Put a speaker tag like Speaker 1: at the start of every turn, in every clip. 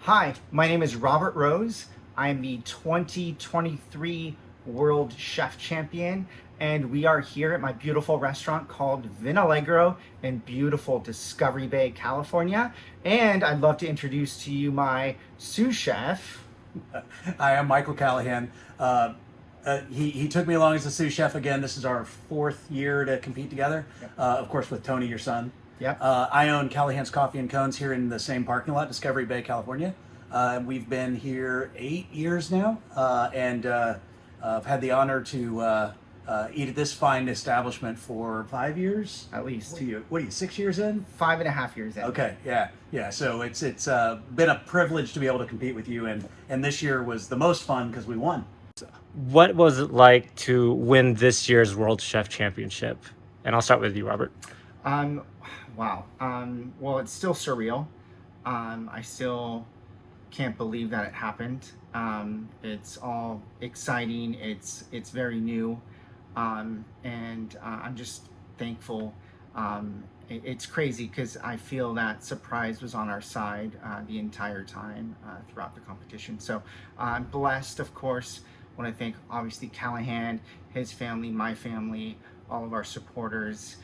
Speaker 1: Hi, my name is Robert Rose. I am the 2023 World Chef Champion, and we are here at my beautiful restaurant called Vinallegro in beautiful Discovery Bay, California. And I'd love to introduce to you my sous chef.
Speaker 2: Hi, I'm Michael Callahan. He took me along as a sous chef again. This is our fourth year to compete together, of course, with Tony, your son.
Speaker 1: Yep.
Speaker 2: I own Callahan's Coffee and Cones here in the same parking lot, Discovery Bay, California. We've been here 8 years now, and I've had the honor to eat at this fine establishment for 5 years.
Speaker 1: At least.
Speaker 2: What are you, 6 years in?
Speaker 1: 5.5 years in.
Speaker 2: Okay, yeah. So it's been a privilege to be able to compete with you, and this year was the most fun because we won.
Speaker 3: What was it like to win this year's World Chef Championship? And I'll start with you, Robert.
Speaker 1: Wow. Well, it's still surreal. I still can't believe that it happened. It's all exciting. It's very new. And I'm just thankful. It's crazy because I feel that surprise was on our side the entire time throughout the competition. So I'm blessed, of course. I want to thank, obviously, Callahan, his family, my family, all of our supporters,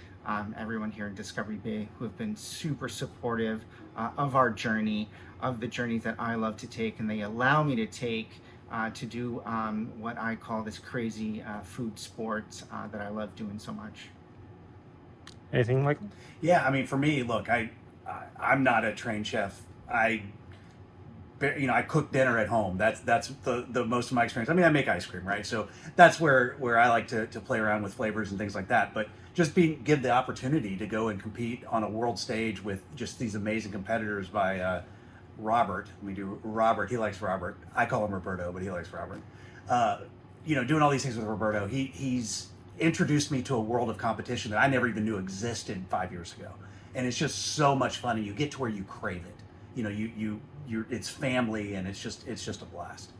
Speaker 1: everyone here in Discovery Bay who have been super supportive of our journey, of the journeys that I love to take and they allow me to take to do what I call this crazy food sport that I love doing so much.
Speaker 3: Anything, Michael?
Speaker 2: Yeah, I mean, for me, look, I'm not a trained chef. I cook dinner at home. That's the most of my experience. I mean, I make ice cream, right? So that's where I like to play around with flavors and things like that. But just give the opportunity to go and compete on a world stage with just these amazing competitors by Robert. We do Robert. He likes Robert. I call him Roberto, but he likes Robert. Doing all these things with Roberto, he's introduced me to a world of competition that I never even knew existed 5 years ago, and it's just so much fun. And you get to where you crave it. It's family, and it's just a blast.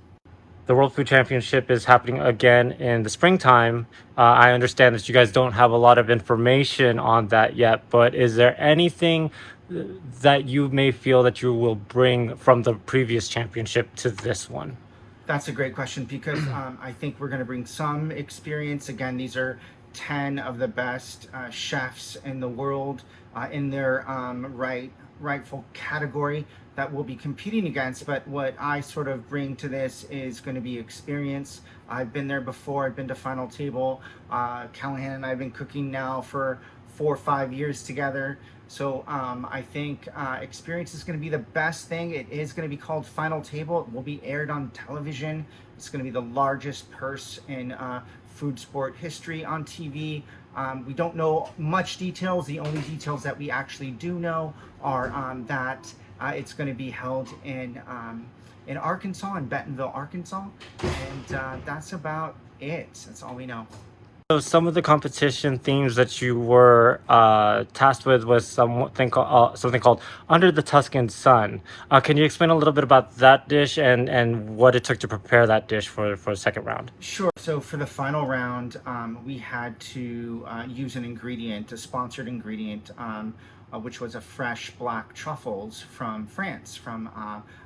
Speaker 3: The World Food Championship is happening again in the springtime. I understand that you guys don't have a lot of information on that yet, but is there anything that you may feel that you will bring from the previous championship to this one?
Speaker 1: That's a great question because I think we're going to bring some experience. Again, these are 10 of the best chefs in the world in their rightful category that we'll be competing against. But what I sort of bring to this is going to be experience. I've been there before. I've been to Final Table. Callahan and I have been cooking now for 4 or 5 years together. So I think experience is going to be the best thing. It is going to be called Final Table. It will be aired on television. It's going to be the largest purse in food sport history on TV. We don't know much details. The only details that we actually do know are that it's going to be held in Arkansas, in Bentonville, Arkansas. And that's about it. That's all we know.
Speaker 3: So some of the competition themes that you were tasked with was something called Under the Tuscan Sun. Can you explain a little bit about that dish and what it took to prepare that dish for the second round?
Speaker 1: Sure. So for the final round, we had to use an ingredient, a sponsored ingredient, which was a fresh black truffles from France, from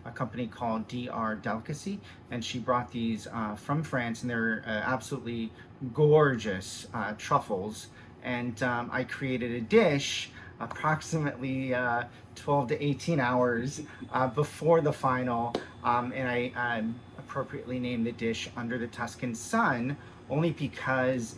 Speaker 1: a company called DR Delicacy. And she brought these from France, and they're absolutely gorgeous truffles. And I created a dish approximately 12 to 18 hours before the final. And I appropriately named the dish Under the Tuscan Sun, only because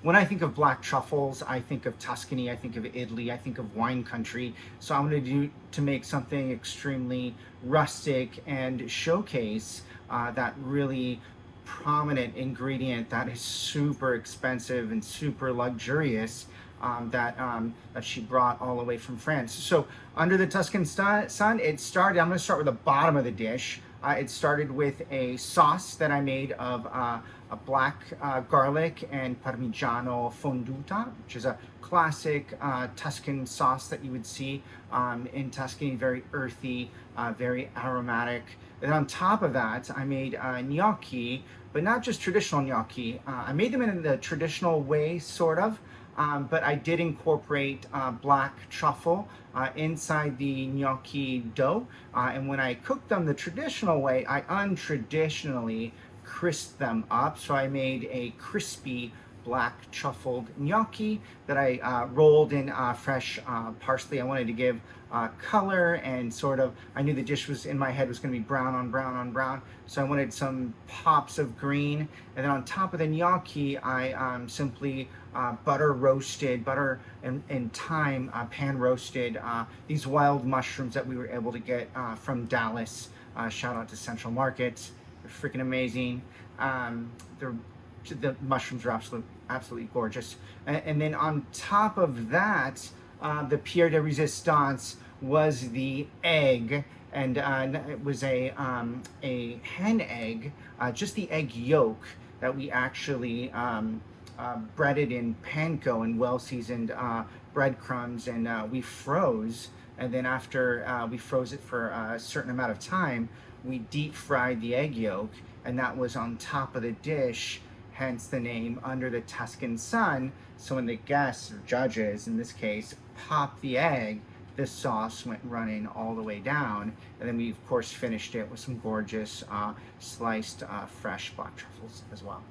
Speaker 1: when I think of black truffles, I think of Tuscany, I think of Italy, I think of wine country. So I'm going to make something extremely rustic and showcase that really prominent ingredient that is super expensive and super luxurious that she brought all the way from France. So Under the Tuscan Sun, it started, I'm going to start with the bottom of the dish. It started with a sauce that I made of a black garlic and Parmigiano fonduta, which is a classic Tuscan sauce that you would see in Tuscany, very earthy, very aromatic. And on top of that, I made gnocchi, but not just traditional gnocchi. I made them in the traditional way, sort of. but I did incorporate black truffle inside the gnocchi dough. And when I cooked them the traditional way, I untraditionally crisped them up. So I made a crispy black truffled gnocchi that I rolled in fresh parsley. I wanted to give color, and sort of, I knew the dish was in my head was going to be brown on brown on brown, so I wanted some pops of green. And then on top of the gnocchi, I simply butter and thyme pan roasted these wild mushrooms that we were able to get from Dallas. Shout out to Central Markets. They're freaking amazing. The mushrooms are absolutely gorgeous. And then on top of that, the pierre de resistance was the egg, and it was a hen egg, just the egg yolk that we actually breaded in panko and well-seasoned breadcrumbs, and we froze. And then after we froze it for a certain amount of time, we deep fried the egg yolk, and that was on top of the dish, hence the name Under the Tuscan Sun. So when the guests, or judges in this case, popped the egg, the sauce went running all the way down. And then we, of course, finished it with some gorgeous sliced fresh black truffles as well.